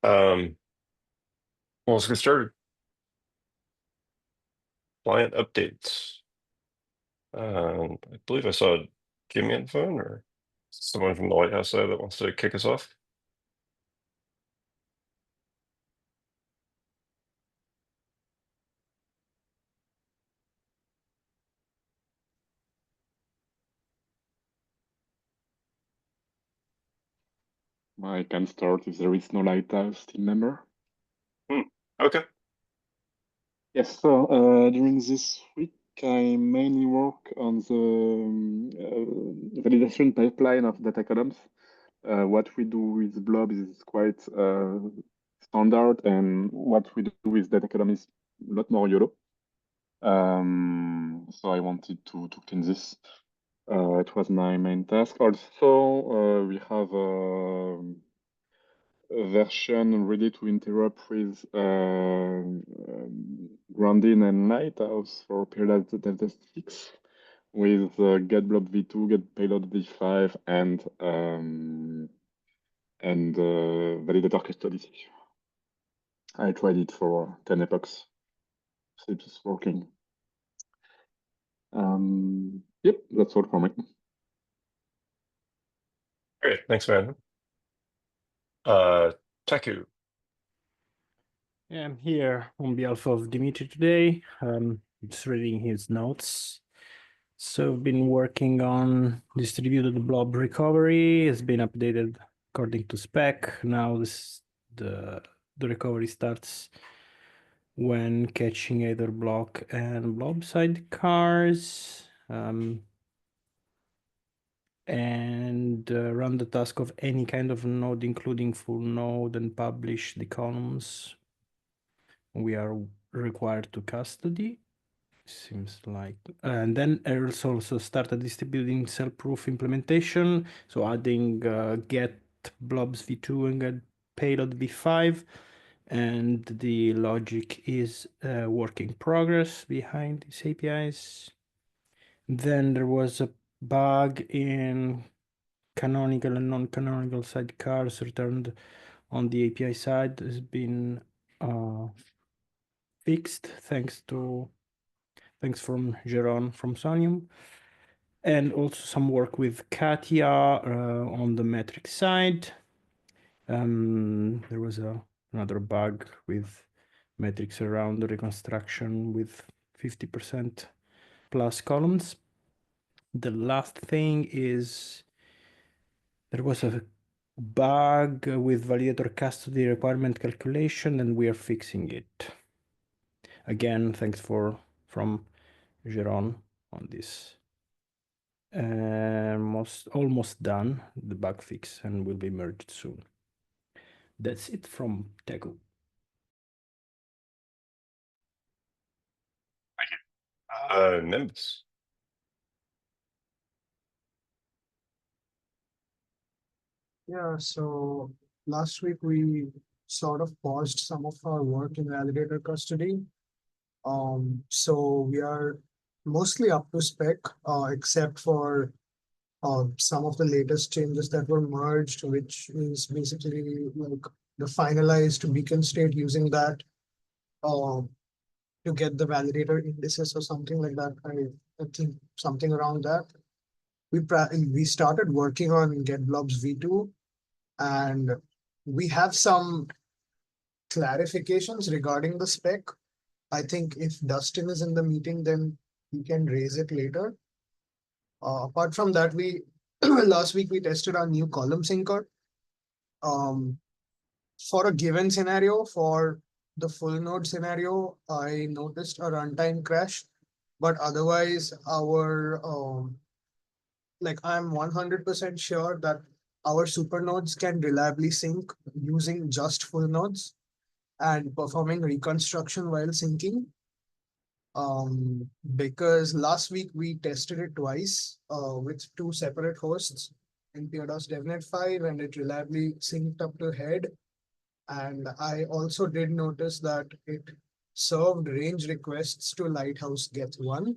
Well, let's get started. Client updates. I believe I saw Jimmy on the phone, or someone from the White House side that wants to kick us off. I can start if there is no Lighthouse team member. Okay. Yes, so during this week, I mainly work on the validation pipeline of data columns. What we do with Blob is quite standard, and what we do with data column is a lot more YOLO. So I wanted to clean this. It was my main task. Also, we have a version ready to interrupt with Grounding and Lighthouse for PeerDAS Delta 6 with getBlob v2, getPayload v5, and validator custody. I tried it for 10 epochs. It's working. Yep, that's all for me. Great. Thanks, man. Taku. Yeah, I'm here on behalf of Dimitri today. Just reading his notes. So I've been working on distributed blob recovery. It's been updated according to spec. Now the recovery starts when catching either block and blob sidecars. And run the task of any kind of node, including full node, and publish the columns we are required to custody. Seems like, and then I also started distributing cell-proof implementation, so adding get blobs v2 and get payload v5, and the logic is work in progress behind these APIs. Then there was a bug in canonical and non-canonical sidecars returned on the API side. Has been fixed thanks from Jeroen from Sonium, and also some work with Katia on the metric side. There was another bug with metrics around the reconstruction with 50% plus columns. The last thing is there was a bug with validator custody requirement calculation, and we are fixing it. Again, thanks from Jeroen on this. Almost done, the bug fix, and will be merged soon. That's it from Tego. Thank you. Nimbus. Yeah, so last week we sort of paused some of our work in validator custody. So we are mostly up to spec, except for some of the latest changes that were merged, which is basically like the finalized beacon state using that to get the validator indices or something like that. I think something around that. We started working on getblobs v2, and we have some clarifications regarding the spec. I think if Dustin is in the meeting, then he can raise it later. Apart from that, we last week we tested our new column syncer. For a given scenario, for the full node scenario, I noticed a runtime crash, but otherwise our I'm 100% sure that our supernodes can reliably sync using just full nodes and performing reconstruction while syncing. Because last week we tested it twice with two separate hosts in PeerDAS DevNet 5, and it reliably synced up to head. And I also did notice that it served range requests to Lighthouse Get 1.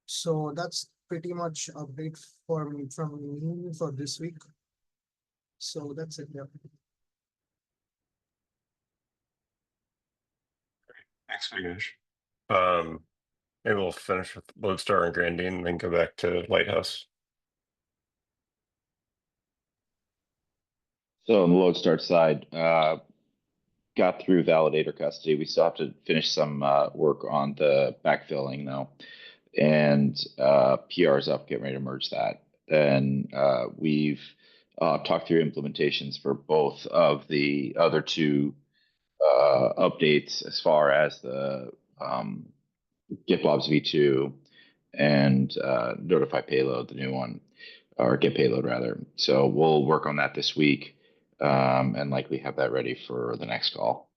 So that's pretty much update from me for this week. So that's it. Yeah. Thanks, Vignesh. Maybe we'll finish with Lodestar and Grandine and then go back to Lighthouse. So on the Lodestar side, got through validator custody. We still have to finish some work on the backfilling though, and PR is up, getting ready to merge that. Then we've talked through implementations for both of the other two updates as far as the GitBlobs v2 and Notify Payload, the new one, or Get Payload rather. So we'll work on that this week and likely have that ready for the next call.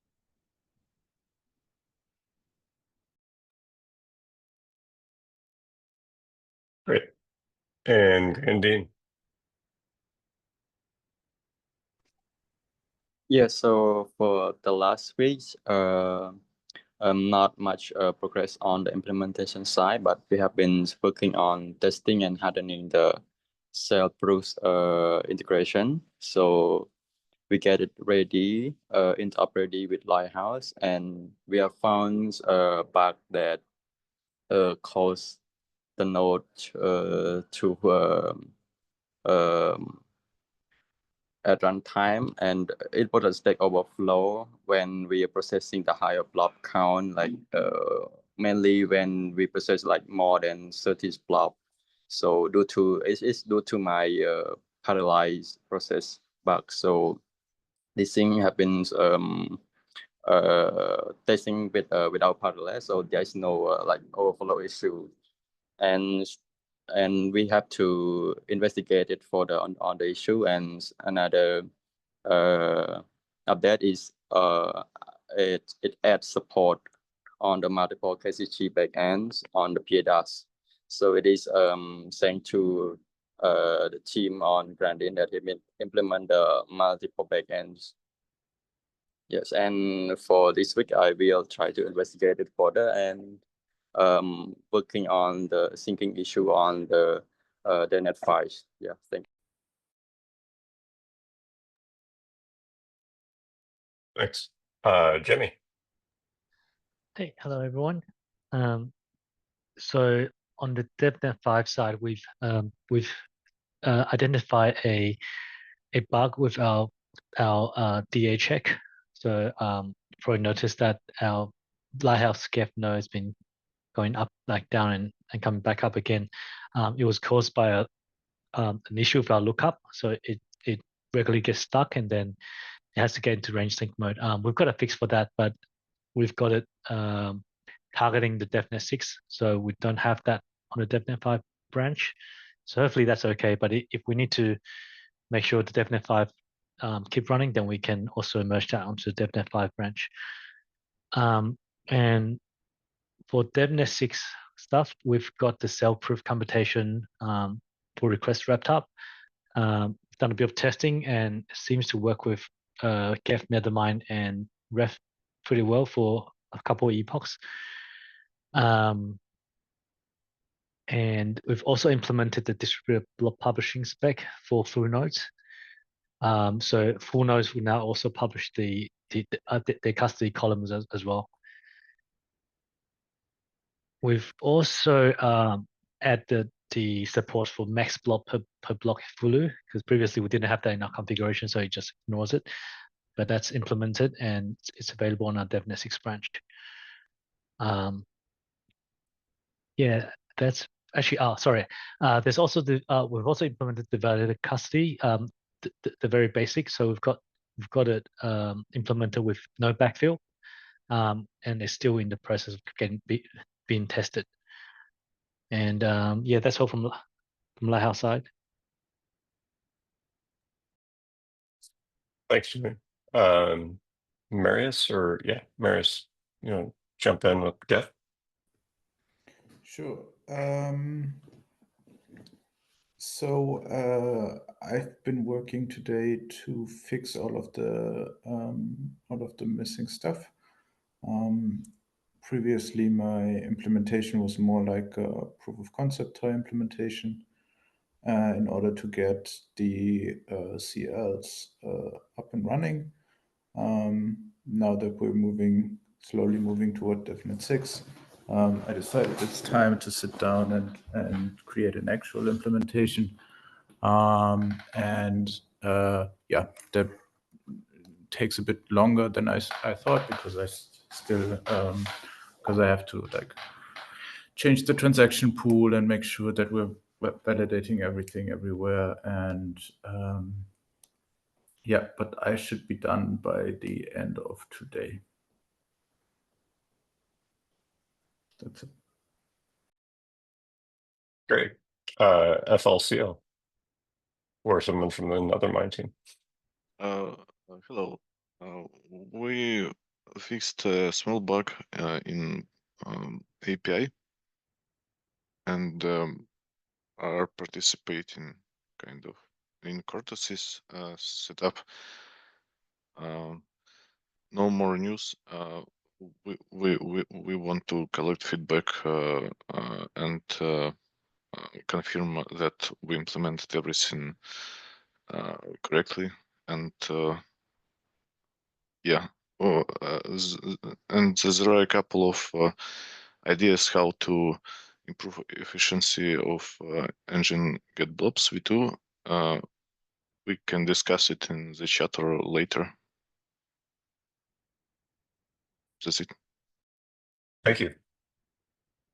Great. And Grandine. Yeah, so for the last week, not much progress on the implementation side, but we have been working on testing and hardening the cell-proof integration. So we get it ready, interoperate with Lighthouse, and we have found a bug that caused the node to at runtime, and it was a stack overflow when we are processing the higher blob count, like mainly when we process like more than 30 blob. So it's due to my parallelized process bug. So this thing have been testing without parallel, so there's no like overflow issue, and we have to investigate it for the on the issue. And another update is it adds support on the multiple KCG backends on the PeerDAS. So it is saying to the team on Grandin that it implement the multiple backends. Yes, and for this week I will try to investigate it further and working on the syncing issue on the net files. Yeah, thank you. Thanks. Jimmy. Hey, hello everyone. So on the DevNet 5 side, we've identified a bug with our DA check. So probably noticed that our Lighthouse Geth node has been going up, like down, and coming back up again. It was caused by an issue with our lookup. So it regularly gets stuck and then it has to get into range sync mode. We've got a fix for that, but we've got it targeting the DevNet 6. So we don't have that on the DevNet 5 branch. So hopefully that's okay. But if we need to make sure the DevNet 5 keep running, then we can also merge that onto the DevNet 5 branch. And for DevNet 6 stuff, we've got the cell-proof computation pull request wrapped up. Done a bit of testing and seems to work with Geth, Nethermind, and Ref pretty well for a couple of epochs. And we've also implemented the distributed blob publishing spec for full nodes. So full nodes will now also publish their custody columns as well. We've also added the support for max blob per block Fulu, because previously we didn't have that in our configuration, so it just ignores it. But that's implemented and it's available on our DevNet 6 branch. Yeah, that's actually, sorry. There's also we've also implemented the validator custody, the very basic. So we've got it implemented with no backfill, and it's still in the process of being tested. And yeah, that's all from Lighthouse side. Thanks, Jimmy. Marius, Marius, jump in with Geth. Sure. So I've been working today to fix all of the missing stuff. Previously, my implementation was more like a proof of concept type implementation in order to get the CLs up and running. Now that we're moving slowly moving toward definite 6. I decided it's time to sit down and create an actual implementation. Yeah, that takes a bit longer than I thought, because I still because I have to like change the transaction pool and make sure that we're validating everything everywhere. And yeah, but I should be done by the end of today. That's it. Great. FLCL, or someone from another mine team. Hello. We fixed a small bug in API and are participating kind of in Cortes's setup. No more news. We want to collect feedback and confirm that we implemented everything correctly, and yeah. And there are a couple of ideas how to improve efficiency of engine get blobs v2. We can discuss it in the chat or later. That's it. Thank you.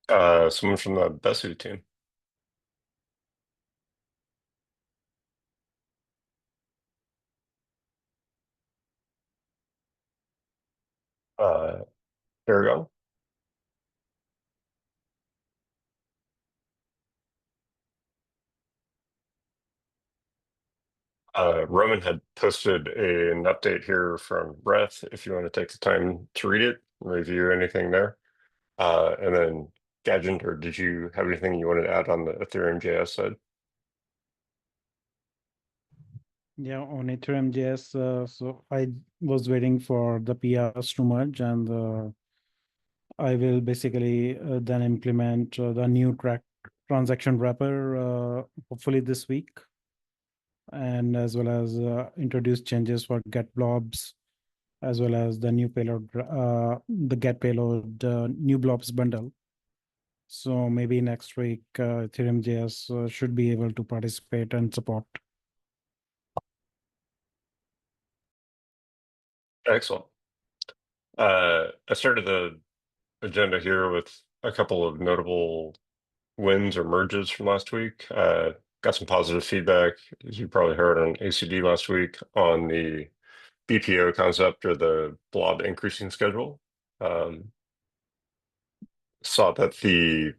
Someone from the Besu team. Aragon. Roman had posted an update here from Brett, if you want to take the time to read it, review anything there. And then Gadget, or did you have anything you wanted to add on the Ethereum JS side? Yeah, on Ethereum JS, so I was waiting for the PRs to merge, and I will basically then implement the new transaction wrapper hopefully this week, and as well as introduce changes for get blobs, as well as the new payload, the get payload new blobs bundle. So maybe next week, Ethereum JS should be able to participate and support. Excellent. I started the agenda here with a couple of notable wins or merges from last week. Got some positive feedback, as you probably heard on ACD last week, on the BPO concept, or the blob increasing schedule. Saw that the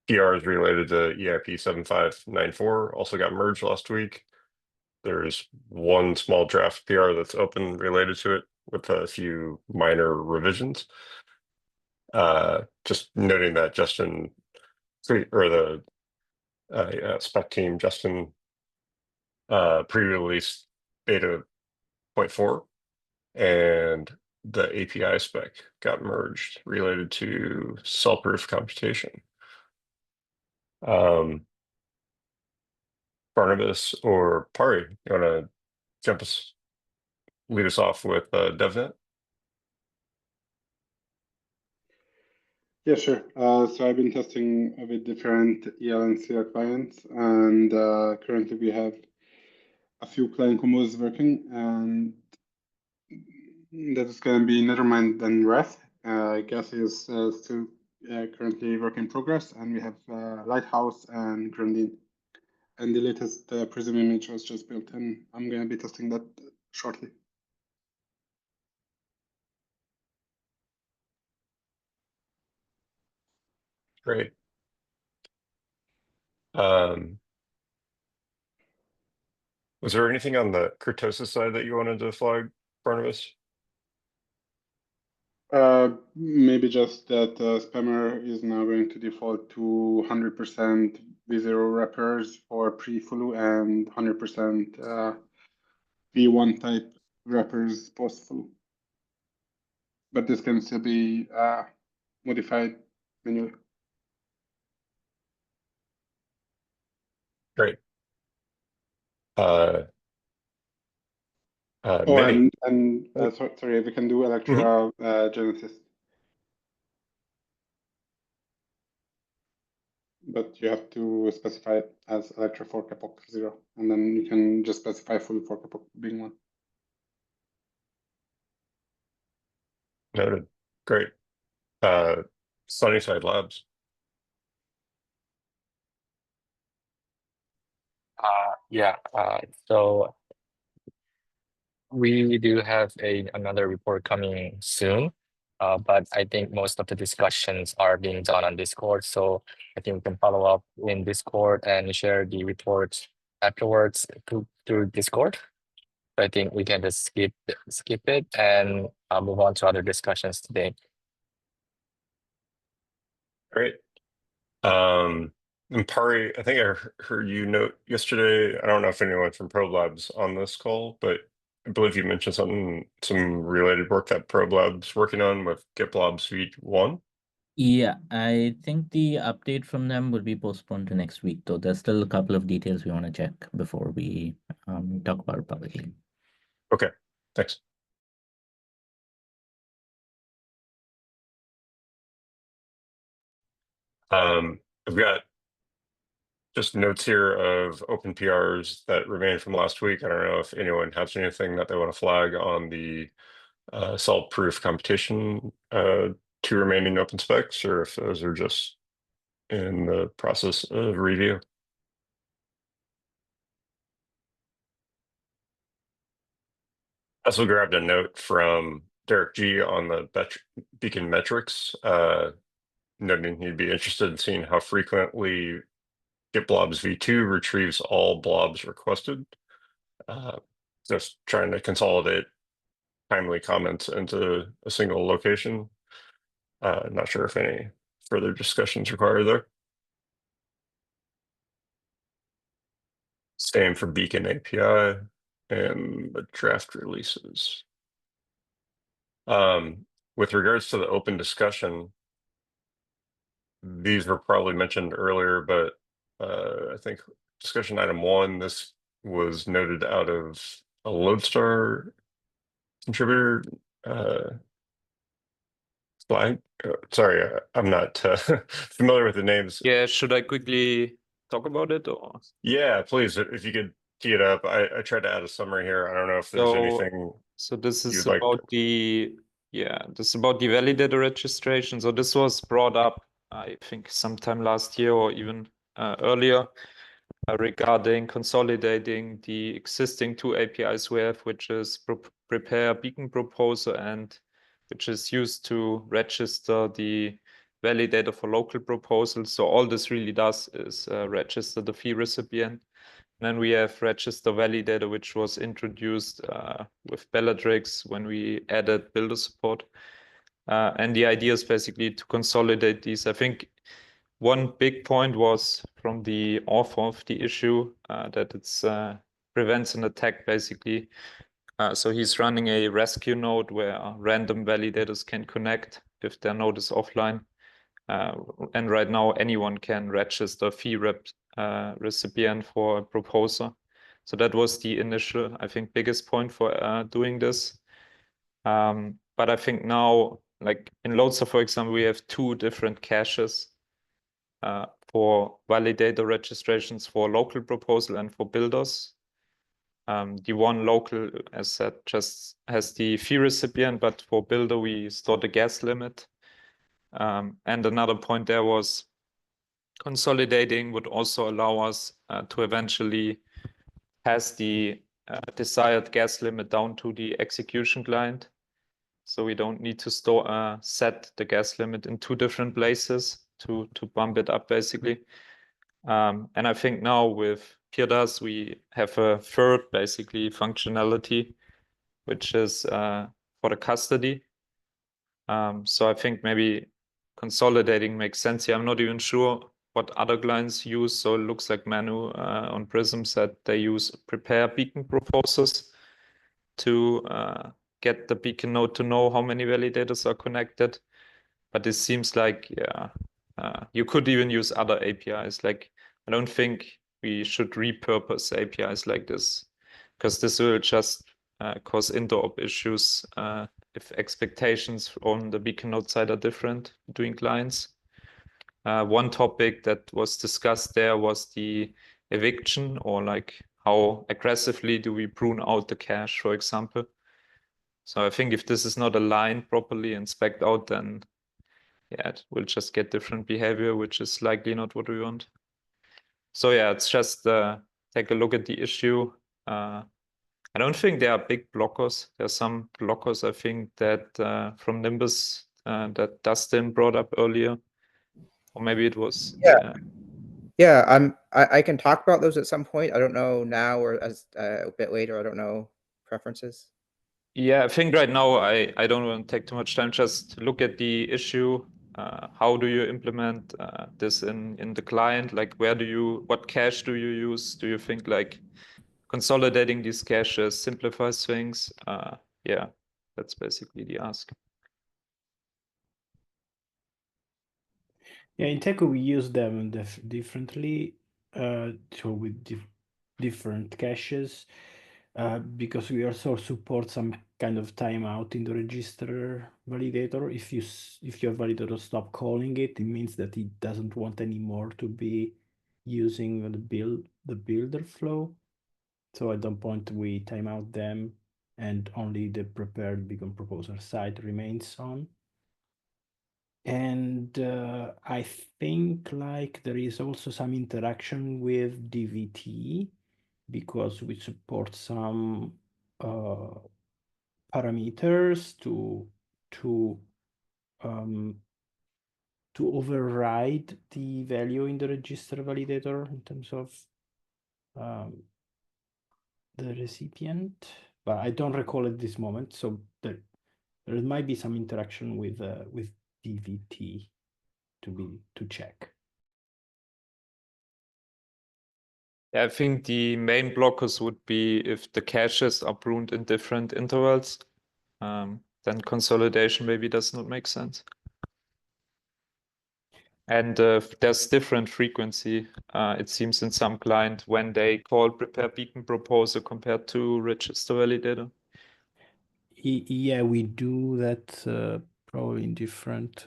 PRs related to EIP 7594 also got merged last week. There's one small draft PR that's open related to it, with a few minor revisions. Just noting that Justin, or the spec team, Justin, pre-released beta 0.4, and the API spec got merged related to cell-proof computation. Barnabas or Pari, you want to lead us off with DevNet? Yeah, sure. So I've been testing with different EL and CL clients, and currently we have a few client combos working, and that is going to be Nethermind and Wrath. Gas is still currently work in progress, and we have Lighthouse and Grandin. And the latest Prism image was just built, and I'm going to be testing that shortly. Great. Was there anything on the kurtosis side that you wanted to flag, Barnabas? Maybe just that Spammer is now going to default to 100% V0 wrappers for pre-flu and 100% V1 type wrappers post-flu. But this can still be modified manually. Great. Oh, Many. and sorry, we can do Electra Genesis. but you have to specify it as Electro fork epoch 0, and then you can just specify full fork epoch being 1. Noted. Great. Sunnyside Labs. So we do have another report coming soon, but I think most of the discussions are being done on Discord. So I think we can follow up in Discord and share the reports afterwards through Discord. So I think we can just skip it and move on to other discussions today. Great. And Pari, I think I heard you note yesterday, I don't know if anyone from Probe Labs on this call, but I believe you mentioned some related work that Probe Labs working on with GitBlobs v1. Yeah, I think the update from them will be postponed to next week, though there's still a couple of details we want to check before we talk about it publicly. Okay, thanks. I've got just notes here of open PRs that remain from last week. I don't know if anyone has anything that they want to flag on the solid proof computation 2 remaining open specs, or if those are just in the process of review. I also grabbed a note from Derek G on the beacon metrics, noting he'd be interested in seeing how frequently GitBlobs v2 retrieves all blobs requested. Just trying to consolidate timely comments into a single location. Not sure if any further discussions required there. Same for Beacon API and the draft releases. With regards to the open discussion, these were probably mentioned earlier, but I think discussion item 1, this was noted out of a Lodestar contributor. Sorry, I'm not familiar with the names. Yeah, should I quickly talk about it or? Yeah, please, if you could tee it up. I tried to add a summary here. I don't know if there's anything. So this is you'd like about this is about the validator registration. So this was brought up, I think, sometime last year or even earlier, regarding consolidating the existing 2 APIs we have, which is prepare beacon proposer and which is used to register the validator for local proposals. So all this really does is register the fee recipient. And then we have register validator, which was introduced with Bellatrix when we added builder support. And the idea is basically to consolidate these. I think one big point was from the author of the issue that it's prevents an attack basically. So he's running a rescue node where random validators can connect if their node is offline. And right now anyone can register fee recipient for a proposer. So that was the initial, I think, biggest point for doing this. But I think now, like in Lodestar, for example, we have 2 different caches for validator registrations for local proposal and for builders. The one local, as said, just has the fee recipient, but for builder, we store the gas limit. And another point there was consolidating would also allow us to eventually pass the desired gas limit down to the execution client. So we don't need to set the gas limit in 2 different places to bump it up basically. And I think now with PeerDAS, we have a third basically functionality, which is for the custody. So I think maybe consolidating makes sense here. I'm not even sure what other clients use. So it looks like Manu on Prism said they use prepare beacon proposals to get the beacon node to know how many validators are connected. But it seems like, you could even use other APIs. Like, I don't think we should repurpose APIs like this, because this will just cause interop issues if expectations on the beacon node side are different between clients. one topic that was discussed there was the eviction, or like how aggressively do we prune out the cache, for example. So I think if this is not aligned properly and spec'd out, then yeah, it will just get different behavior, which is likely not what we want. So yeah, it's just take a look at the issue. I don't think there are big blockers. There are some blockers, I think, that from Nimbus that Dustin brought up earlier. Or maybe it was... Yeah, I can talk about those at some point. I don't know now or as a bit later. I don't know preferences. Yeah, I think right now I don't want to take too much time. Just look at the issue. How do you implement this in the client? Like, what cache do you use? Do you think like consolidating these caches simplifies things? Yeah, that's basically the ask. Yeah, in Teco we use them differently, so with different caches, because we also support some kind of timeout in the register validator. If your validator stop calling it, it means that it doesn't want anymore to be using the builder flow. So at that point we time out them, and only the prepared beacon proposer side remains on. And I think like there is also some interaction with DVT, because we support some parameters to override the value in the register validator in terms of the recipient, but I don't recall at this moment. So there might be some interaction with DVT to check. I think the main blockers would be if the caches are pruned in different intervals, then consolidation maybe does not make sense. And there's different frequency, it seems, in some client when they call prepare beacon proposer compared to register validator. Yeah, we do that probably in different,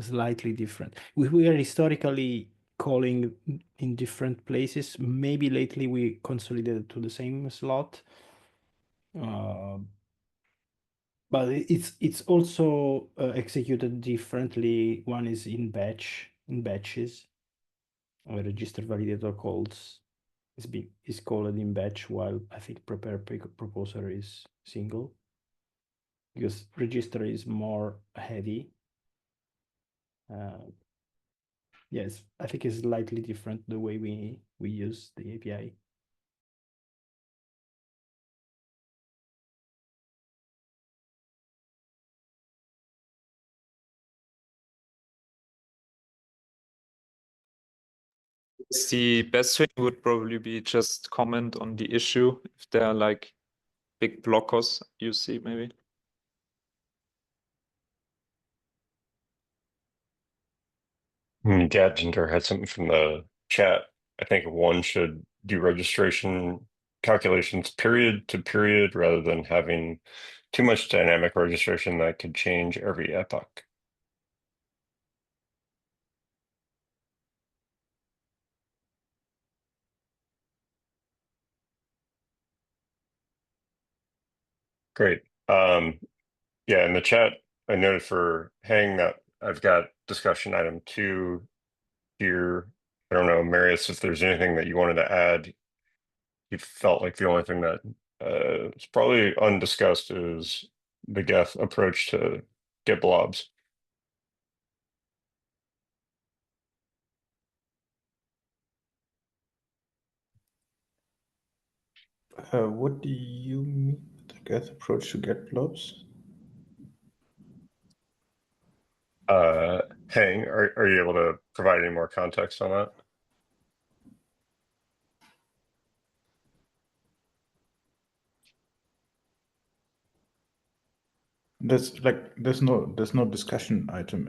slightly different. We are historically calling in different places. Maybe lately we consolidated to the same slot. But it's also executed differently. One is in batches. A register validator calls is called in batch, while I think prepare proposer is single, because register is more heavy. Yes, I think it's slightly different the way we use the API. The best thing would probably be just comment on the issue if there are like big blockers you see, maybe. Gadginger had something from the chat. I think one should do registration calculations period to period rather than having too much dynamic registration that could change every epoch. Great. Yeah, in the chat, I noted for Hang that I've got discussion item 2 here. I don't know, Marius, if there's anything that you wanted to add. You felt like the only thing that is probably undiscussed is the Geth approach to get blobs. What do you mean with the Geth approach to get blobs? Hang, are you able to provide any more context on that? There's no discussion item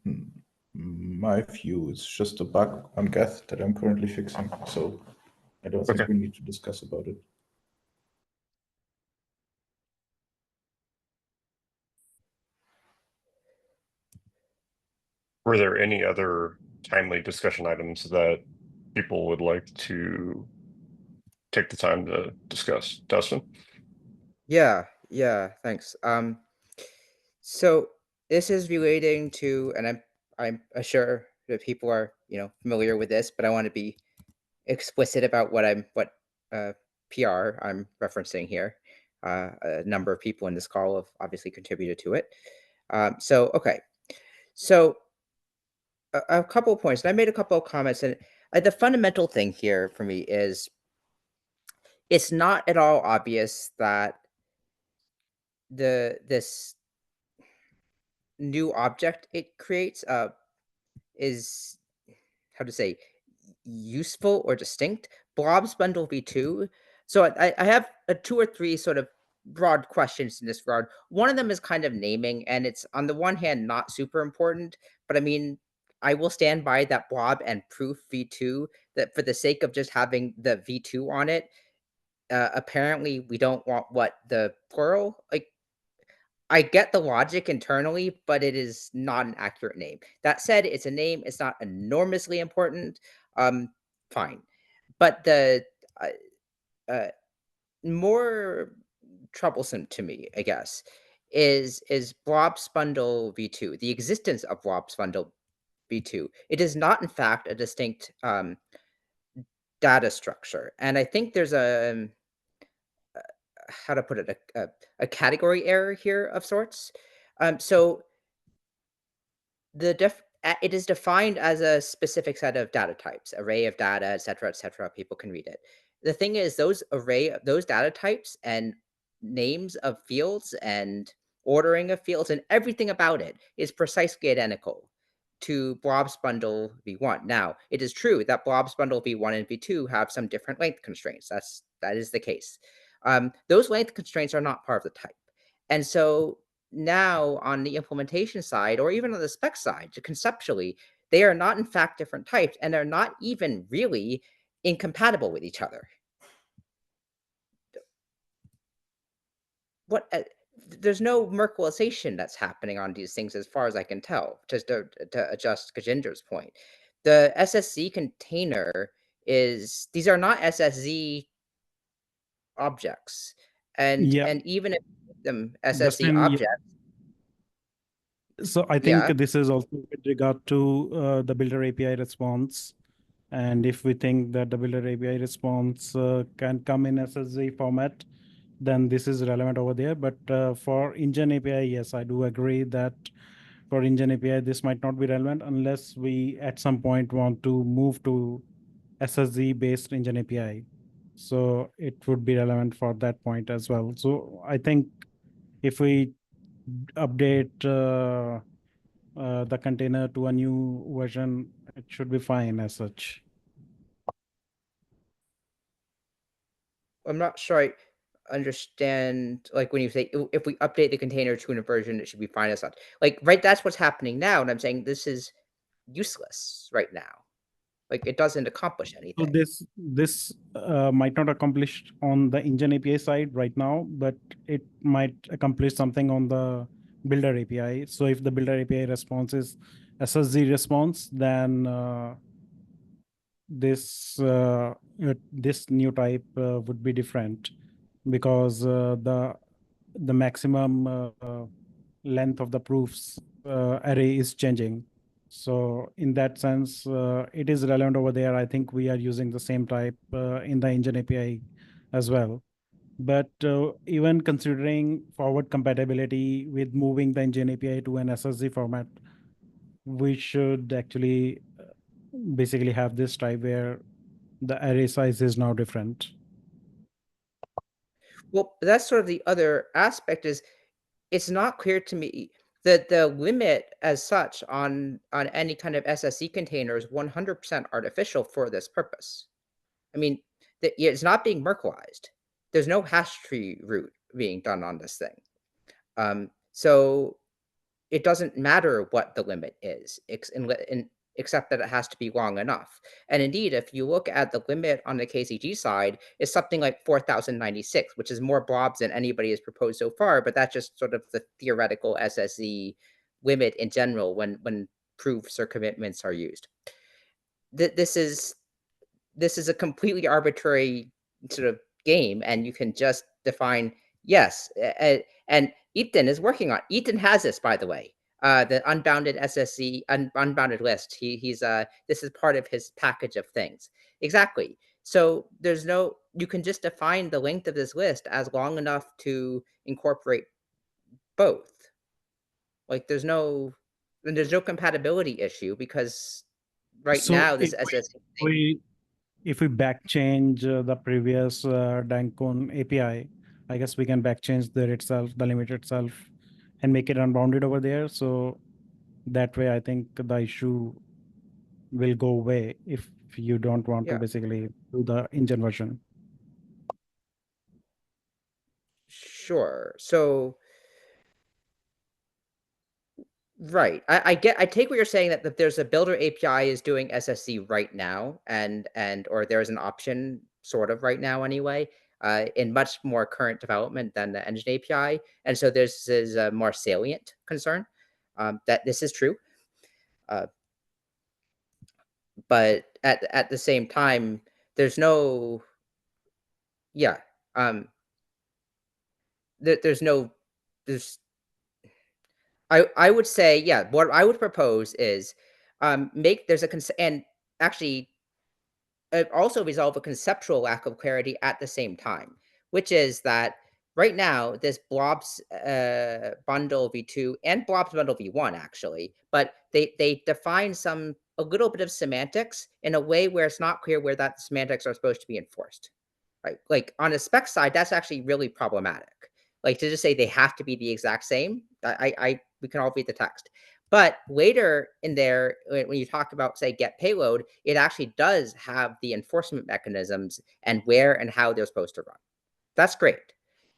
in my view. It's just a bug on Geth that I'm currently fixing. So I don't think we need to discuss about it. Were there any other timely discussion items that people would like to take the time to discuss? Dustin? Yeah, thanks. So this is relating to, and I'm sure that people are, familiar with this, but I want to be explicit about what PR I'm referencing here. A number of people in this call have obviously contributed to it. Okay. So a couple of points, and I made a couple of comments, and the fundamental thing here for me is it's not at all obvious that this new object it creates is, how to say, useful or distinct. Blobs bundle v2. So I have two or three sort of broad questions in this regard. One of them is kind of naming, and it's on the one hand not super important, but I mean, I will stand by that blob and proof v2, that for the sake of just having the v2 on it, apparently we don't want what the plural, like, I get the logic internally, but it is not an accurate name. That said, it's a name. It's not enormously important. Fine. But the more troublesome to me, I guess, is blobs bundle v2. The existence of blobs bundle v2. It is not, in fact, a distinct data structure, and I think there's a how to put it, a category error here of sorts. So it is defined as a specific set of data types, array of data, etc., etc. People can read it. The thing is, those data types and names of fields and ordering of fields and everything about it is precisely identical to blobs bundle v1. Now, it is true that blobs bundle v1 and v2 have some different length constraints. That is the case. Those length constraints are not part of the type, and so now on the implementation side, or even on the spec side, conceptually, they are not in fact different types, and they're not even really incompatible with each other. There's no Merkleization that's happening on these things as far as I can tell, just to adjust Gajinder's point. The SSZ container these are not SSZ objects, and even if them SSZ Justin, objects. So I think this is also with regard to the Builder API response. And if we think that the Builder API response can come in SSZ format, then this is relevant over there. But for Engine API, yes, I do agree that for Engine API, this might not be relevant unless we at some point want to move to SSZ-based Engine API. So it would be relevant for that point as well. So I think if we update the container to a new version, it should be fine as such. I'm not sure I understand, like, when you say if we update the container to a version, it should be fine as such. Like, right, that's what's happening now, and I'm saying this is useless right now. Like, it doesn't accomplish anything. So this might not accomplish on the Engine API side right now, but it might accomplish something on the Builder API. So if the Builder API response is SSZ response, then this new type would be different, because the maximum length of the proofs array is changing. So in that sense, it is relevant over there. I think we are using the same type in the Engine API as well. But even considering forward compatibility with moving the Engine API to an SSZ format, we should actually basically have this type where the array size is now different. Well, that's sort of the other aspect, is it's not clear to me that the limit as such on any kind of SSZ container is 100% artificial for this purpose. I mean, it's not being Merkleized. There's no hash tree route being done on this thing. So it doesn't matter what the limit is, except that it has to be long enough. And indeed, if you look at the limit on the KCG side, it's something like 4096, which is more blobs than anybody has proposed so far, but that's just sort of the theoretical SSZ limit in general when proofs or commitments are used. This is a completely arbitrary sort of game, and you can just define yes. And Ethan is working on. Ethan has this, by the way, the unbounded SSC unbounded list. He's this is part of his package of things. Exactly. So there's no, you can just define the length of this list as long enough to incorporate both. Like there's no compatibility issue because right So now this if SSC if we back change the previous Dankon API, I guess we can back change the itself, the limit itself, and make it unbounded over there. So that way, I think the issue will go away if you don't want to Yeah. basically do the engine version. Sure. So right. I take what you're saying, that there's a builder API is doing SSC right now, and or there's an option sort of right now anyway, in much more current development than the engine API. And so this is a more salient concern, that this is true. But at the same time, there's no, yeah, there's no, there's, I would say, yeah, what I would propose is make there's a and actually also resolve a conceptual lack of clarity at the same time, which is that right now this blobs bundle v2 and blobs bundle v1 actually, but they define a little bit of semantics in a way where it's not clear where that semantics are supposed to be enforced. Right? Like on a spec side, that's actually really problematic. Like to just say they have to be the exact same. We can all read the text. But later in there, when you talk about, say, get payload, it actually does have the enforcement mechanisms and where and how they're supposed to run. That's great.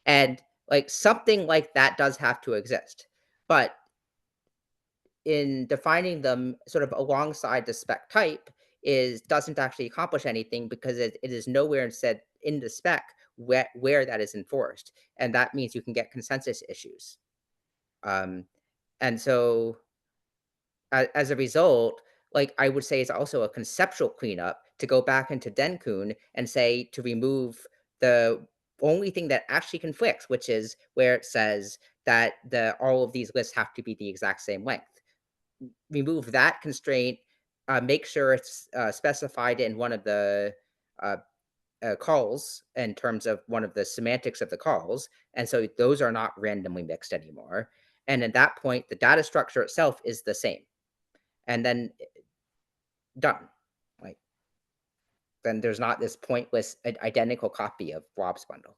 And like something like that does have to exist. But in defining them sort of alongside the spec type doesn't actually accomplish anything, because it is nowhere said in the spec where that is enforced. And that means you can get consensus issues. And so as a result, like I would say it's also a conceptual cleanup to go back into Denkun and say to remove the only thing that actually conflicts, which is where it says that all of these lists have to be the exact same length. Remove that constraint, make sure it's specified in one of the calls in terms of one of the semantics of the calls. And so those are not randomly mixed anymore. And at that point, the data structure itself is the same. And then done. Like then there's not this pointless identical copy of blobs bundle.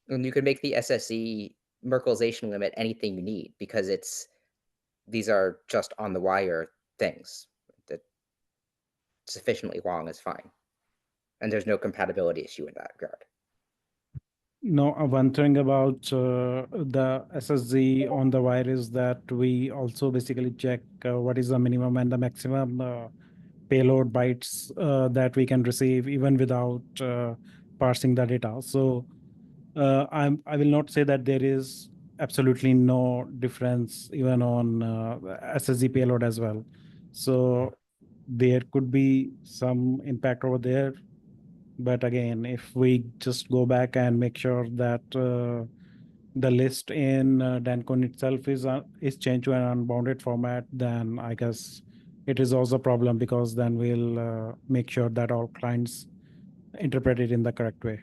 And you can make the SSE Merkleization limit anything you need, because these are just on the wire things that sufficiently long is fine. And there's no compatibility issue in that regard. No, one thing about the SSZ on the wire is that we also basically check what is the minimum and the maximum payload bytes that we can receive even without parsing the data. So I will not say that there is absolutely no difference even on SSZ payload as well. So there could be some impact over there. But again, if we just go back and make sure that the list in Dankon itself is changed to an unbounded format, then I guess it is also a problem, because then we'll make sure that all clients interpret it in the correct way.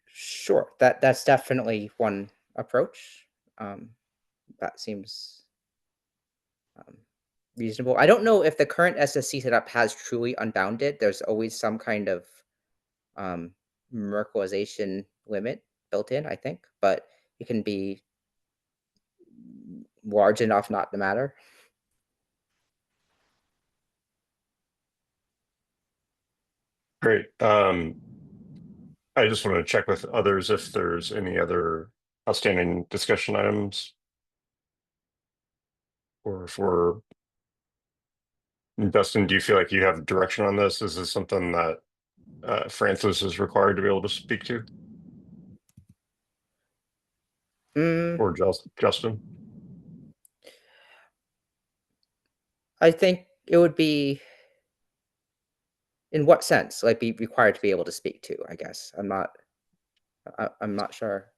Sure, that's definitely one approach. That seems reasonable. I don't know if the current SSC setup has truly unbounded. There's always some kind of Merkleization limit built in, I think, but it can be large enough not to matter. Great. I just want to check with others if there's any other outstanding discussion items, or if we're Dustin, do you feel like you have direction on this? Is this something that Francis is required to be able to speak to, or Justin? I think it would be, in what sense, like be required to be able to speak to, I guess. I'm not sure.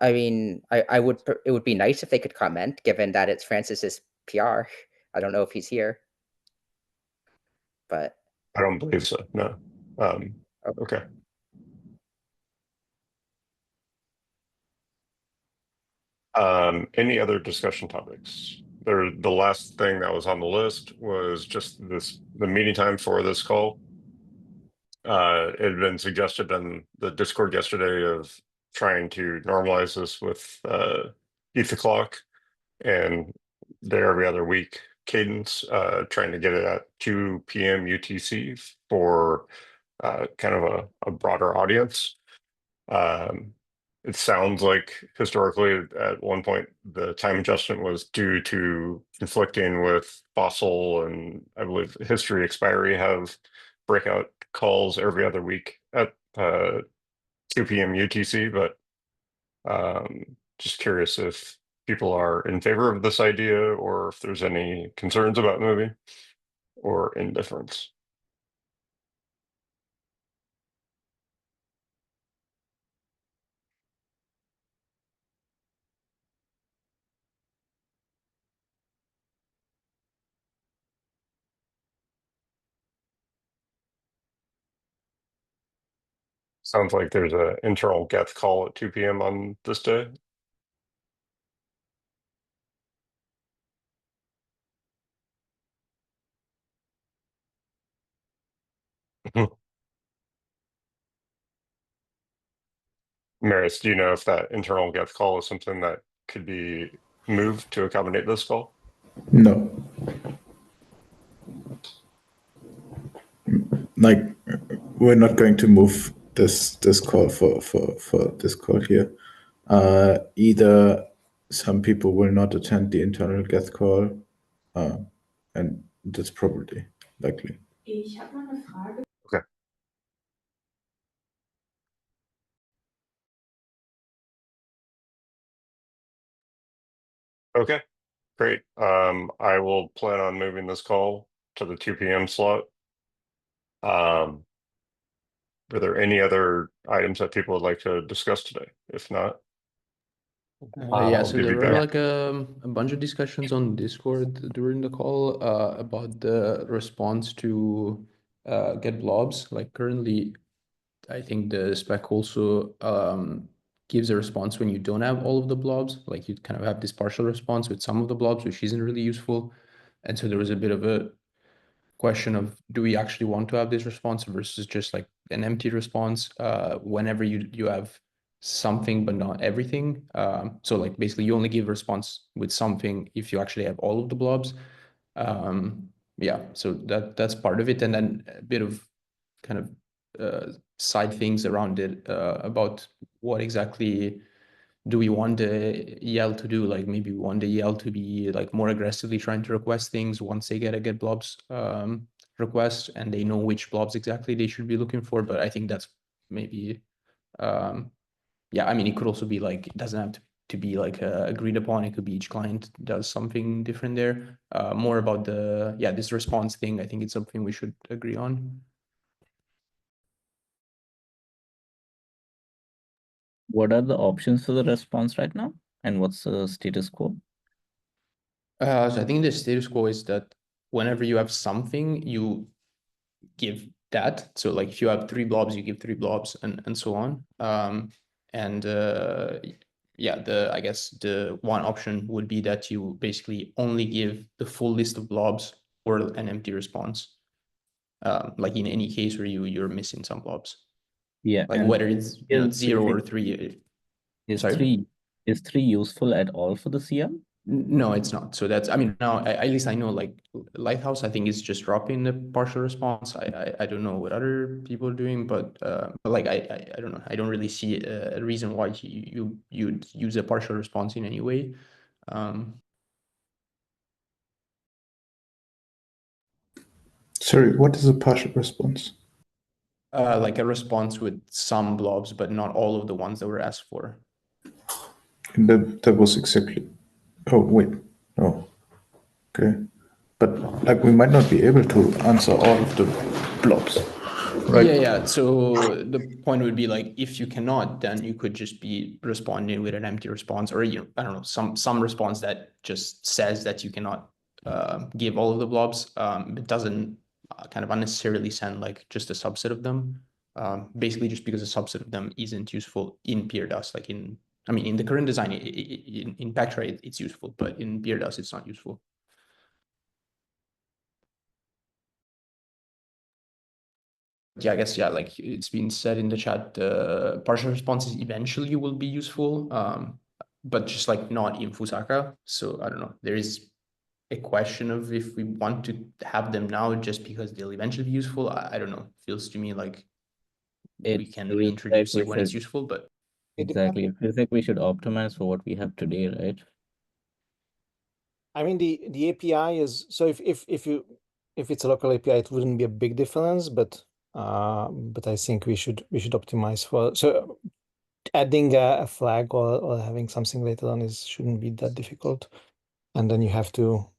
I mean, it would be nice if they could comment, given that it's Francis's PR. I don't know if he's here, but I don't believe so. No. Okay. Any other discussion topics? The last thing that was on the list was just the meeting time for this call. It had been suggested in the Discord yesterday of trying to normalize this with ETH o'clock and the every other week cadence, trying to get it at 2 p.m. UTC for kind of a broader audience. It sounds like historically at one point the time adjustment was due to conflicting with Fossil and I believe History Expiry have breakout calls every other week at 2 p.m. UTC, but just curious if people are in favor of this idea or if there's any concerns about moving or indifference. Sounds like there's an internal Geth call at 2 p.m. on this day. Maris, do you know if that internal Geth call is something that could be moved to accommodate this call? No. Like, we're not going to move this call for this call here. Either some people will not attend the internal Geth call, and that's probably likely. Okay. Okay, great. I will plan on moving this call to the 2 p.m. slot. Were there any other items that people would like to discuss today? If not, Yeah, I'll so give there you were back. like a bunch of discussions on Discord during the call about the response to get blobs. Like currently, I think the spec also gives a response when you don't have all of the blobs. Like you kind of have this partial response with some of the blobs, which isn't really useful. And so there was a bit of a question of, do we actually want to have this response versus just like an empty response whenever you have something but not everything. So like basically you only give a response with something if you actually have all of the blobs. Yeah, so that's part of it. And then a bit of kind of side things around it about what exactly do we want the EL to do? Like maybe we want the EL to be like more aggressively trying to request things once they get a get blobs request and they know which blobs exactly they should be looking for. But I think that's maybe, yeah, I mean, it could also be like, it doesn't have to be like agreed upon. It could be each client does something different there. More about the, yeah, this response thing. I think it's something we should agree on. What are the options for the response right now? And what's the status quo? So I think the status quo is that whenever you have something, you give that. So like if you have 3 blobs, you give 3 blobs and so on. Yeah, I guess the one option would be that you basically only give the full list of blobs or an empty response. Like in any case where you're missing some blobs. Yeah, like whether it's 0 or 3. Is Sorry? 3 useful at all for the CM? No, it's not. So that's, I mean, now at least I know like Lighthouse, I think is just dropping the partial response. I don't know what other people are doing, but like I don't know. I don't really see a reason why you'd use a partial response in any way. Sorry, what is a partial response? Like a response with some blobs, but not all of the ones that were asked for. And that was exactly. Oh wait, no. Okay, but like we might not be able to answer all of the blobs, right? Yeah. So the point would be like, if you cannot, then you could just be responding with an empty response, or I don't know, some response that just says that you cannot give all of the blobs. It doesn't kind of unnecessarily send like just a subset of them. Basically, just because a subset of them isn't useful in PeerDAS, like in the current design, in Backtry, it's useful, but in PeerDAS, it's not useful. Yeah, I guess, like it's been said in the chat, partial responses eventually will be useful, but just like not in Fusaka. So I don't know. There is a question of if we want to have them now just because they'll eventually be useful. I don't know. Feels to me like we can introduce it when it's useful, but exactly. It feels like we should optimize for what we have today, right? I mean, the API is, so if it's a local API, it wouldn't be a big difference, but I think we should optimize for, so adding a flag or having something later on shouldn't be that difficult, and then you have to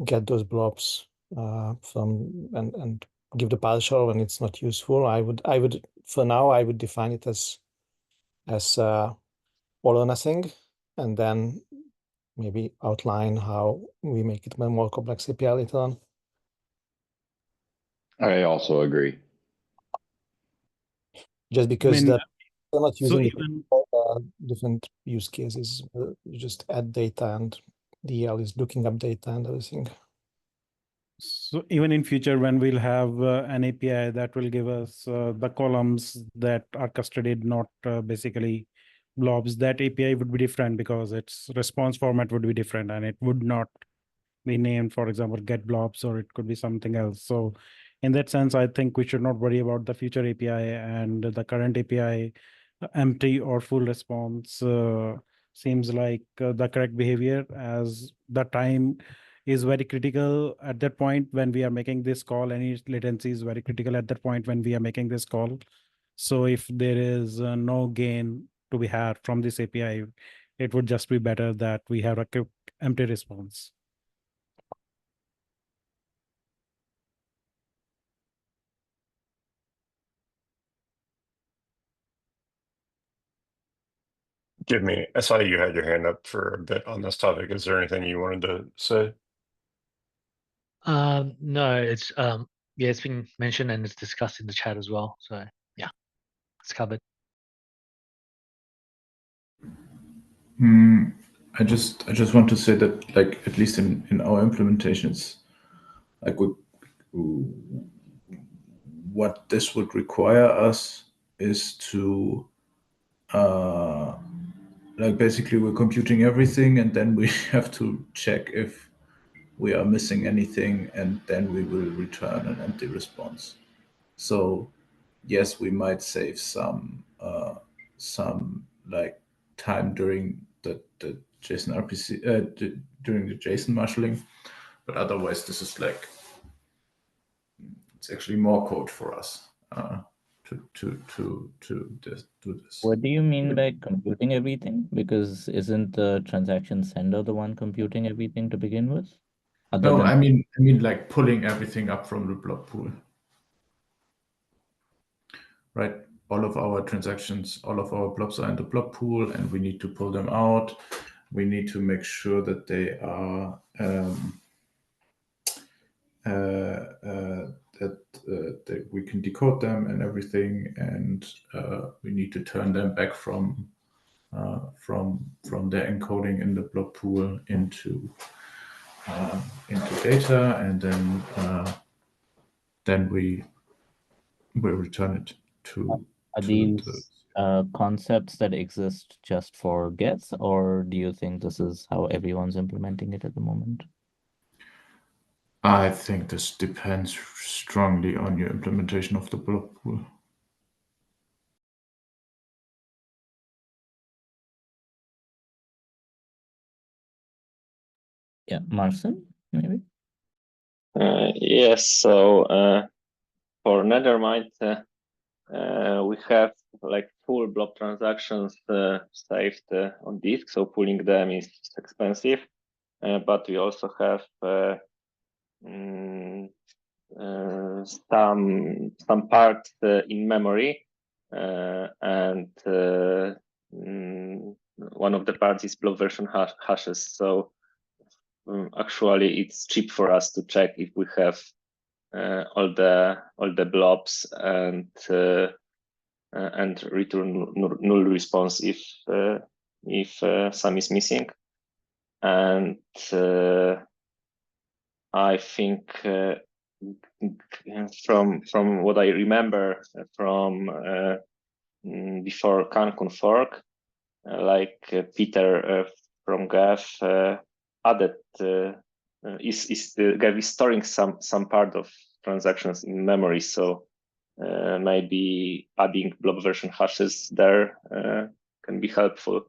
get those blobs from and give the partial when it's not useful. I would for now I would define it as all or nothing, and then maybe outline how we make it a more complex API later on. I also agree. Just because mean, that we're not so using even different use cases. You just add data and DL is looking up data and everything. So even in future, when we'll have an API that will give us the columns that are custodied, not basically blobs, that API would be different because its response format would be different and it would not be named, for example, get blobs, or it could be something else. So in that sense, I think we should not worry about the future API, and the current API empty or full response seems like the correct behavior, as the time is very critical at that point when we are making this call. Any latency is very critical at that point when we are making this call. So if there is no gain to be had from this API, it would just be better that we have a quick empty response. Jimmy, I saw you had your hand up for a bit on this topic. Is there anything you wanted to say? No, it's yeah, it's been mentioned and it's discussed in the chat as well. So yeah, it's covered. I just want to say that, like, at least in our implementations, like what this would require us is to like basically we're computing everything and then we have to check if we are missing anything, and then we will return an empty response. So yes, we might save some like time during the JSON RPC during the JSON marshalling, but otherwise this is like, it's actually more code for us to do this. What do you mean by computing everything? Because isn't the transaction sender the one computing everything to begin with? No, I mean like pulling everything up from the blob pool. Right? All of our transactions, all of our blobs are in the blob pool, and we need to pull them out. We need to make sure that they are that we can decode them and everything, and we need to turn them back from their encoding in the blob pool into data, and then we will return it to Are the these concepts that exist just for gets, or do you think this is how everyone's implementing it at the moment? I think this depends strongly on your implementation of the block pool. Yeah, Marcin, maybe? Yes, so for Nethermind, we have like full block transactions saved on disk, so pulling them is expensive. But we also have some parts in memory, and one of the parts is block version hashes. So actually, it's cheap for us to check if we have all the blobs and return null response if some is missing. And I think from what I remember from before CanCon fork, like Peter from Gav added Gav is storing some part of transactions in memory, so maybe adding blob version hashes there can be helpful.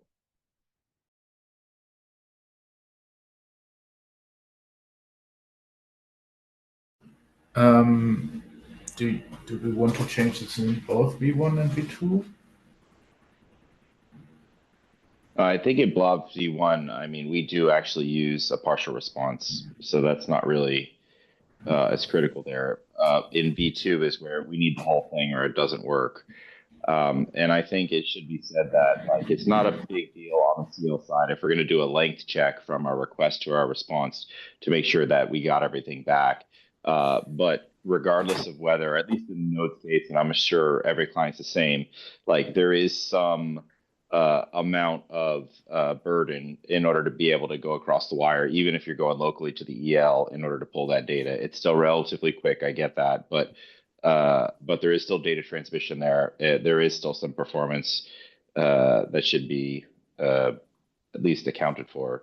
Do we want to change this in both V1 and V2? I think in blob V1, I mean, we do actually use a partial response, so that's not really as critical there. In V2 is where we need the whole thing or it doesn't work. And I think it should be said that like it's not a big deal on the CL side if we're going to do a length check from our request to our response to make sure that we got everything back. But regardless of whether, at least in the node case, and I'm sure every client's the same, like there is some amount of burden in order to be able to go across the wire, even if you're going locally to the EL in order to pull that data. It's still relatively quick, I get that, but there is still data transmission there. There is still some performance that should be at least accounted for.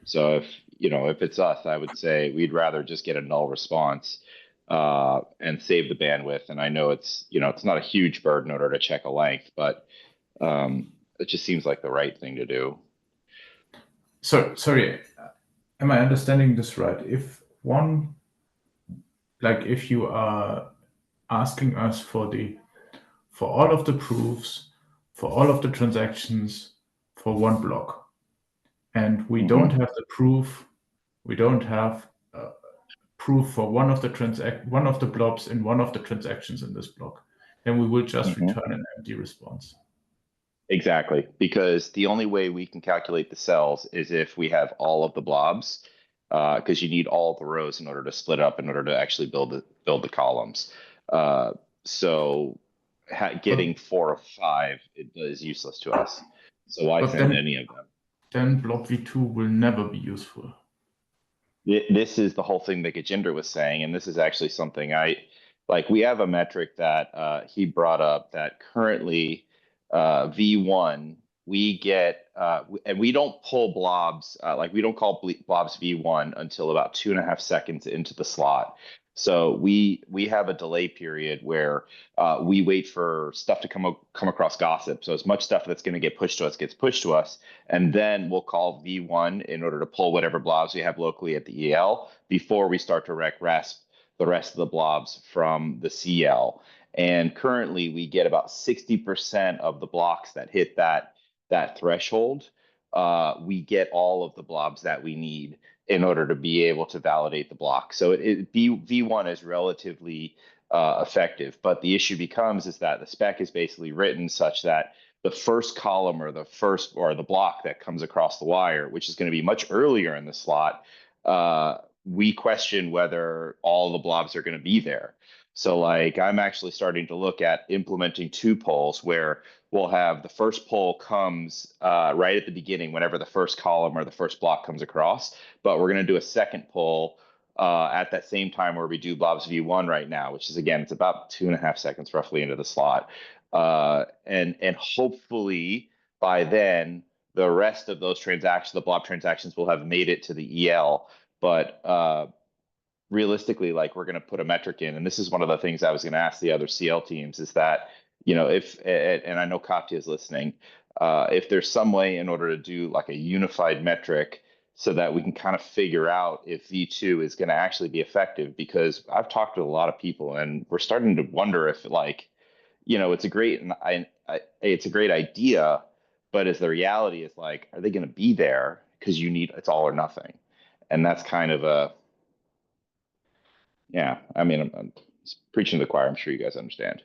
So if it's us, I would say we'd rather just get a null response and save the bandwidth. And I know it's not a huge burden in order to check a length, but it just seems like the right thing to do. So sorry, am I understanding this right? If you are asking us for all of the proofs, for all of the transactions for one block, and we don't have the proof, we don't have proof for one of the blobs in one of the transactions in this block, then we will just return an empty response. Exactly, because the only way we can calculate the cells is if we have all of the blobs, because you need all the rows in order to split up, in order to actually build the columns. So getting 4 or 5 is useless to us. So why send any of them? Then blob V2 will never be useful. This is the whole thing that Gajinder was saying, and this is actually something we have a metric that he brought up that currently V1 we get and we don't pull blobs we don't call blobs V1 until about 2.5 seconds into the slot. So we have a delay period where we wait for stuff to come across gossip. So as much stuff that's going to get pushed to us gets pushed to us, and then we'll call V1 in order to pull whatever blobs we have locally at the EL before we start to resp the rest of the blobs from the CL. And currently, we get about 60% of the blocks that hit that threshold. We get all of the blobs that we need in order to be able to validate the block. So V1 is relatively effective, but the issue becomes is that the spec is basically written such that the first column or the block that comes across the wire, which is going to be much earlier in the slot, we question whether all the blobs are going to be there. So I'm actually starting to look at implementing 2 polls where we'll have the first poll comes right at the beginning whenever the first column or the first block comes across, but we're going to do a second poll at that same time where we do blobs V1 right now, which is, again, it's about 2.5 seconds roughly into the slot. And hopefully by then the rest of those transactions, the blob transactions, will have made it to the EL. But realistically, like, we're going to put a metric in, and this is one of the things I was going to ask the other CL teams, is that, you know, if, and I know Katya is listening, if there's some way in order to do like a unified metric so that we can kind of figure out if V2 is going to actually be effective, because I've talked to a lot of people and we're starting to wonder if, like, you know, it's a great, and it's a great idea, but as the reality is, like, are they going to be there? Because you need, it's all or nothing. And that's kind of a, yeah, I mean, I'm preaching to the choir. I'm sure you guys understand.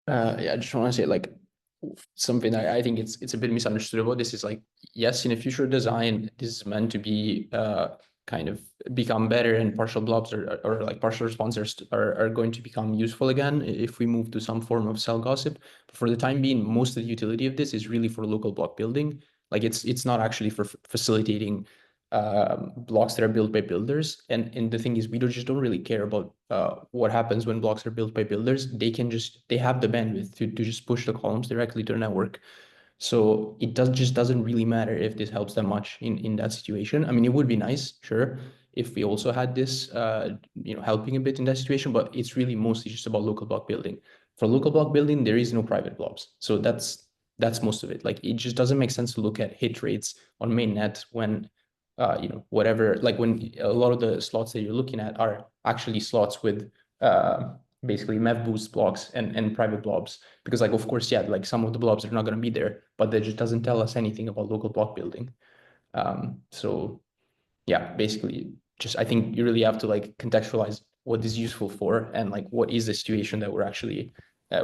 Yeah, I just want to say, like, something I think it's a bit misunderstood about this is, like, yes, in a future design, this is meant to be kind of become better, and partial blobs or like partial responses are going to become useful again if we move to some form of cell gossip. But for the time being, most of the utility of this is really for local block building. Like, it's not actually for facilitating blocks that are built by builders. And the thing is, we just don't really care about what happens when blocks are built by builders. They have the bandwidth to just push the columns directly to the network. So it just doesn't really matter if this helps them much in that situation. I mean, it would be nice, sure, if we also had this, helping a bit in that situation, but it's really mostly just about local block building. For local block building, there is no private blobs. So that's most of it. Like, it just doesn't make sense to look at hit rates on mainnet when whatever, like, when a lot of the slots that you're looking at are actually slots with basically MEV boost blocks and private blobs. Because, like, of course, yeah, like, some of the blobs are not going to be there, but that just doesn't tell us anything about local block building. So yeah, basically, just, I think you really have to, like, contextualize what is useful for, and, like, what is the situation that we're actually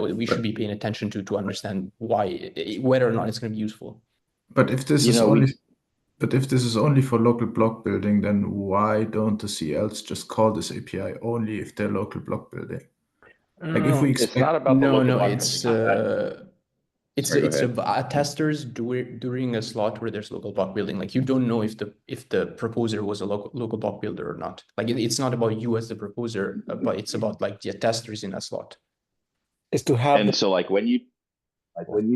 we should be paying attention to understand whether or not it's going to be useful. But if this is only But if this is only for local block building, then why don't the CLs just call this API only if they're local block building? Like, if we expect, it's not about the local block building. It's about testers during a slot where there's local block building. Like, you don't know if the proposer was a local block builder or not. Like, it's not about you as the proposer, but it's about, like, the testers in that slot. Is to have. And so, like, when you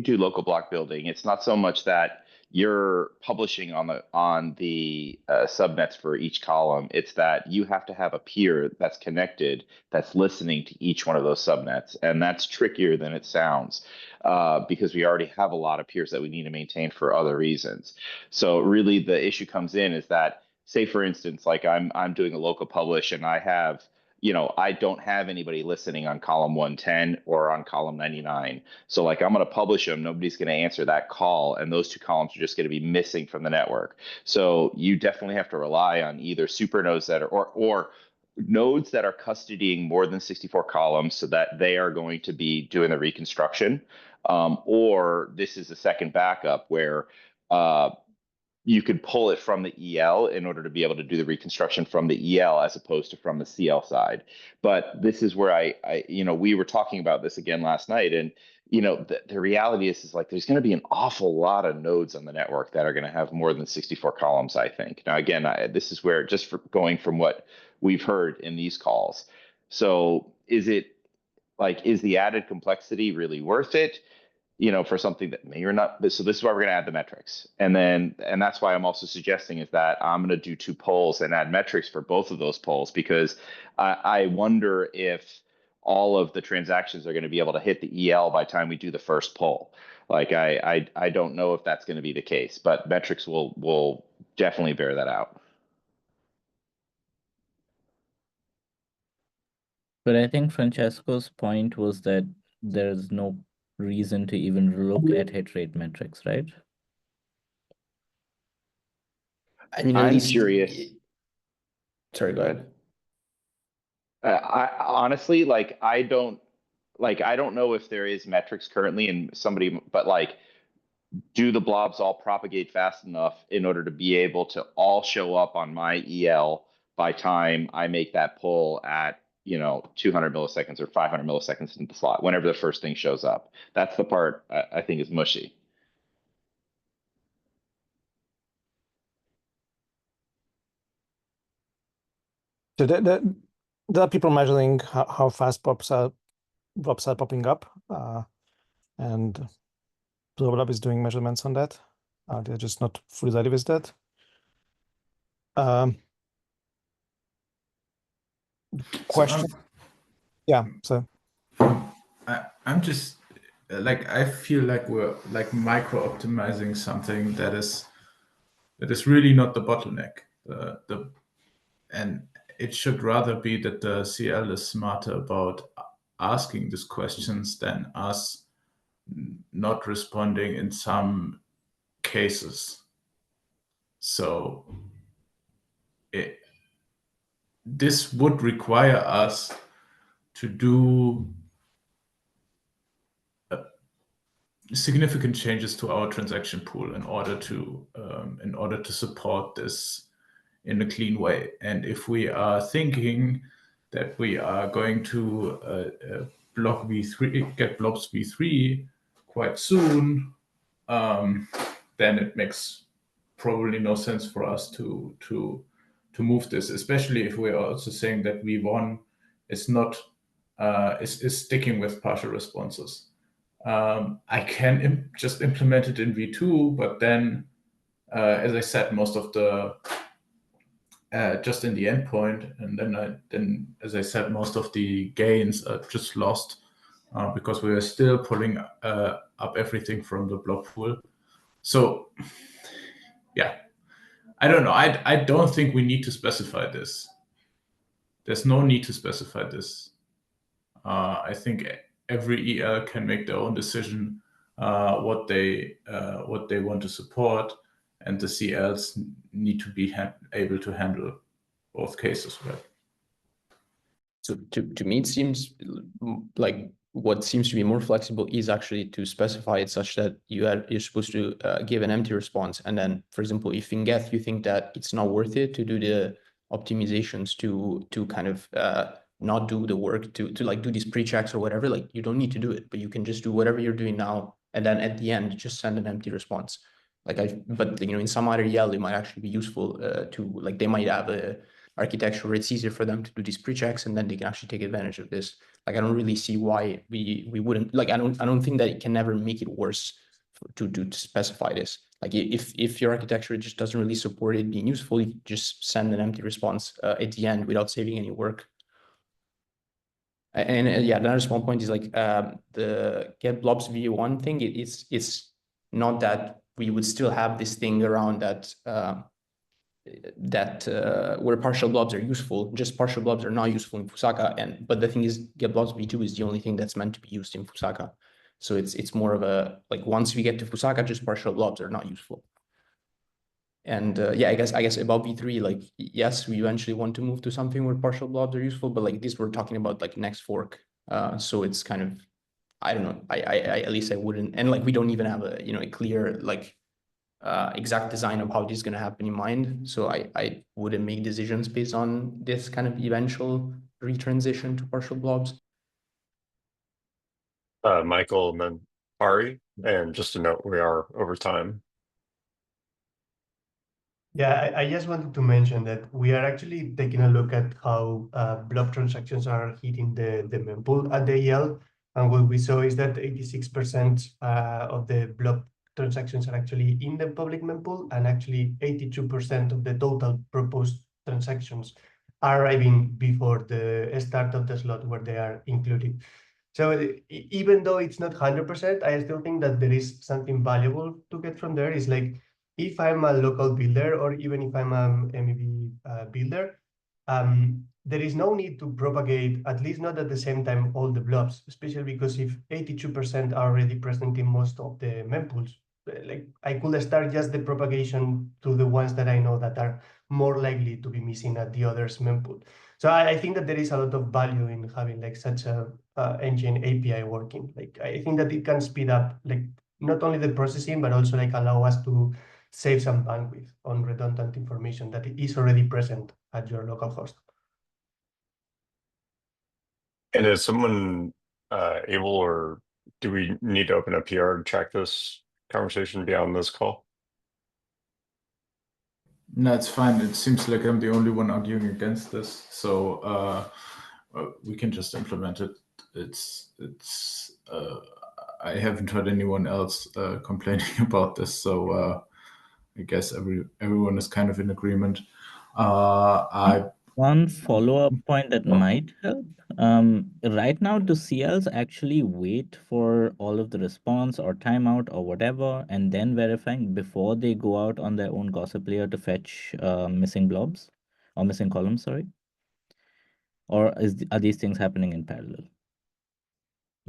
do local block building, it's not so much that you're publishing on the subnets for each column. It's that you have to have a peer that's connected, that's listening to each one of those subnets, and that's trickier than it sounds, because we already have a lot of peers that we need to maintain for other reasons. So really, the issue comes in is that, say for instance, like, I'm doing a local publish, and I have, I don't have anybody listening on column 110 or on column 99. So, like, I'm going to publish them. Nobody's going to answer that call. And those two columns are just going to be missing from the network. So you definitely have to rely on either super nodes that are, or nodes that are custodying more than 64 columns, so that they are going to be doing the reconstruction. Or this is a second backup where, you could pull it from the EL in order to be able to do the reconstruction from the EL as opposed to from the CL side. But this is where I we were talking about this again last night, and the reality is like, there's going to be an awful lot of nodes on the network that are going to have more than 64 columns, I think. Now, again, this is where, just for going from what we've heard in these calls. So is the added complexity really worth it? For something that may or not. So this is why we're going to add the metrics. And that's why I'm also suggesting is that I'm going to do 2 polls and add metrics for both of those polls, because I wonder if all of the transactions are going to be able to hit the EL by the time we do the first poll. Like, I don't know if that's going to be the case, but metrics will definitely bear that out. But I think Francesco's point was that there's no reason to even look at hit rate metrics, right? I mean, I'm curious. Sorry, go ahead. I honestly, like, I don't know if there is metrics currently in somebody, but, like, do the blobs all propagate fast enough in order to be able to all show up on my EL by time I make that pull at 200 milliseconds or 500 milliseconds into the slot, whenever the first thing shows up? That's the part I think is mushy. So there are people measuring how fast blobs are popping up, and Blob is doing measurements on that. They're just not fully ready with that. Question? Yeah, so I'm just like, I feel like we're like micro optimizing something that is really not the bottleneck. And it should rather be that the CL is smarter about asking these questions than us not responding in some cases. So this would require us to do significant changes to our transaction pool in order to support this in a clean way. And if we are thinking that we are going to block V3, get blobs V3 quite soon, then it makes probably no sense for us to move this, especially if we're also saying that V1 is not is sticking with partial responses. I can just implement it in V2, but then, as I said, most of the just in the endpoint, and then as I said, most of the gains are just lost because we are still pulling up everything from the block pool. So yeah, I don't know. I don't think we need to specify this. There's no need to specify this. I think every EL can make their own decision what they want to support, and the CLs need to be able to handle both cases, right? So to me, it seems like what seems to be more flexible is actually to specify it such that you're supposed to give an empty response. And then, for example, if in Geth you think that it's not worth it to do the optimizations to kind of not do the work to like do these pre-checks or whatever, like you don't need to do it, but you can just do whatever you're doing now. And then at the end, just send an empty response. But in some other EL, it might actually be useful to like, they might have a architecture where it's easier for them to do these pre-checks and then they can actually take advantage of this. Like, I don't really see why we wouldn't, like, I don't think that it can never make it worse to specify this. Like, if your architecture just doesn't really support it being useful, you just send an empty response at the end without saving any work. And yeah, another small point is like the get blobs v1 thing. It's not that we would still have this thing around that where partial blobs are useful, just partial blobs are not useful in Fusaka. But the thing is, get blobs v2 is the only thing that's meant to be used in Fusaka. So it's more of a, like, once we get to Fusaka, just partial blobs are not useful. And yeah, I guess about v3, like, yes, we eventually want to move to something where partial blobs are useful, but like this, we're talking about like next fork. So it's kind of, I don't know. I at least I wouldn't, and like we don't even have a clear like exact design of how this is going to happen in mind. So I wouldn't make decisions based on this kind of eventual retransition to partial blobs. Michael and then Ari, and just a note, we are over time. Yeah, I just wanted to mention that we are actually taking a look at how blob transactions are hitting the mempool at the EL. And what we saw is that 86% of the blob transactions are actually in the public mempool, and actually 82% of the total proposed transactions are arriving before the start of the slot where they are included. So even though it's not 100%, I still think that there is something valuable to get from there. It's like, if I'm a local builder, or even if I'm a MEV builder, there is no need to propagate, at least not at the same time, all the blobs, especially because if 82% are already present in most of the mempools, like, I could start just the propagation to the ones that I know that are more likely to be missing at the others mempool. So I think that there is a lot of value in having like such a engine API working. Like, I think that it can speed up like not only the processing, but also like allow us to save some bandwidth on redundant information that is already present at your local host. And is someone able, or do we need to open a PR to track this conversation beyond this call? No, it's fine. It seems like I'm the only one arguing against this, so we can just implement it. I haven't heard anyone else complaining about this, so I guess everyone is kind of in agreement. One follow-up point that might help. Right now, do CLs actually wait for all of the response or timeout or whatever, and then verifying before they go out on their own gossip layer to fetch missing blobs or missing columns, sorry? Or are these things happening in parallel?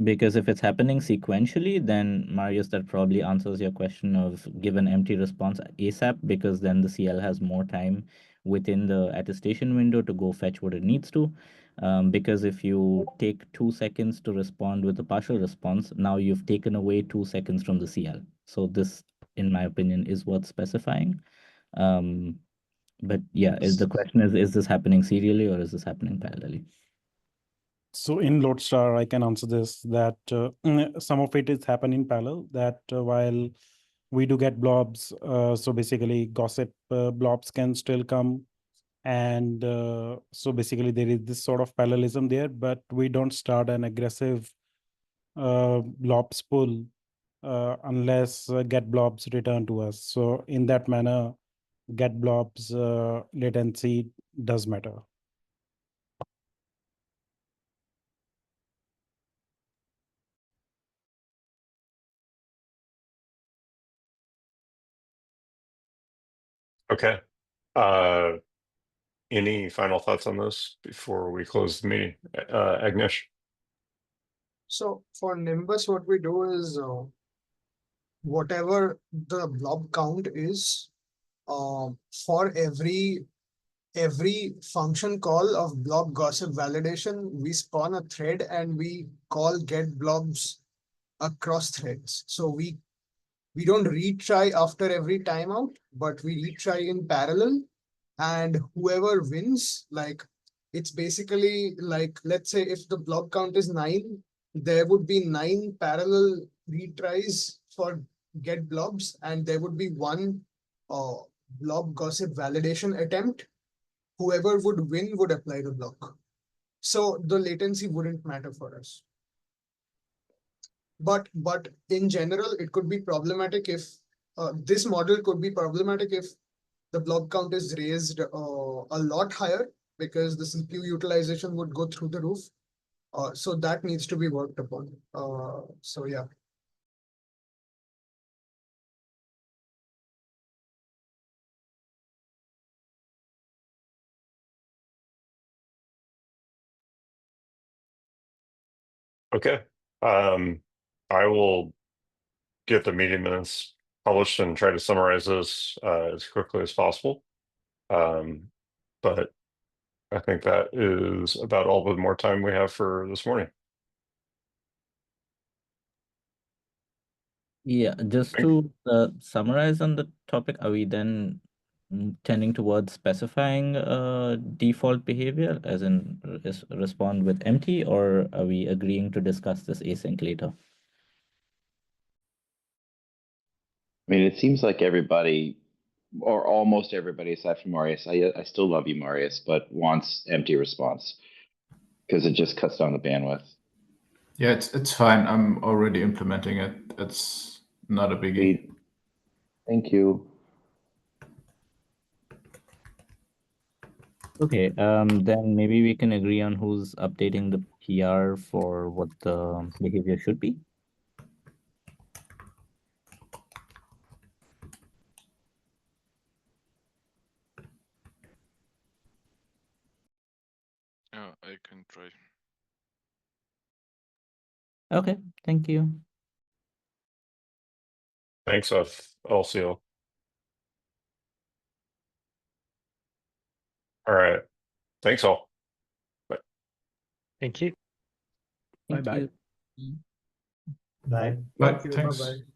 Because if it's happening sequentially, then Marius, that probably answers your question of give an empty response ASAP, because then the CL has more time within the attestation window to go fetch what it needs to. Because if you take 2 seconds to respond with a partial response, now you've taken away 2 seconds from the CL. So this, in my opinion, is worth specifying. But yeah, the question is this happening serially or is this happening parallelly? So in Lodestar, I can answer this, that some of it is happening in parallel, that while we do get blobs, so basically gossip blobs can still come. And so basically there is this sort of parallelism there, but we don't start an aggressive blobs pull unless get blobs return to us. So in that manner, get blobs latency does matter. Okay. Any final thoughts on this before we close the meeting? Agnesh? So for Nimbus, what we do is whatever the blob count is, for every function call of blob gossip validation, we spawn a thread and we call get blobs across threads. So we don't retry after every timeout, but we retry in parallel, and whoever wins, like, it's basically like, let's say if the blob count is 9, there would be 9 parallel retries for get blobs, and there would be 1 blob gossip validation attempt. Whoever would win would apply the block. So the latency wouldn't matter for us. But in general, it could be problematic if this model could be problematic if the blob count is raised a lot higher, because the CPU utilization would go through the roof. So that needs to be worked upon. So yeah. Okay. I will get the meeting minutes published and try to summarize this as quickly as possible. But I think that is about all the more time we have for this morning. Yeah, just to summarize on the topic, are we then tending towards specifying default behavior, as in respond with empty, or are we agreeing to discuss this async later? I mean, it seems like everybody, or almost everybody aside from Marius, I still love you, Marius, but wants empty response because it just cuts down the bandwidth. Yeah, it's fine. I'm already implementing it. It's not a biggie. Thank you. Okay, then maybe we can agree on who's updating the PR for what the behavior should be. Yeah, I can try. Okay, thank you. Thanks, LCO. All right. Thanks all. Bye. Thank you. Thank Bye-bye. you. Bye. Bye. Thank you. Thanks. Bye-bye.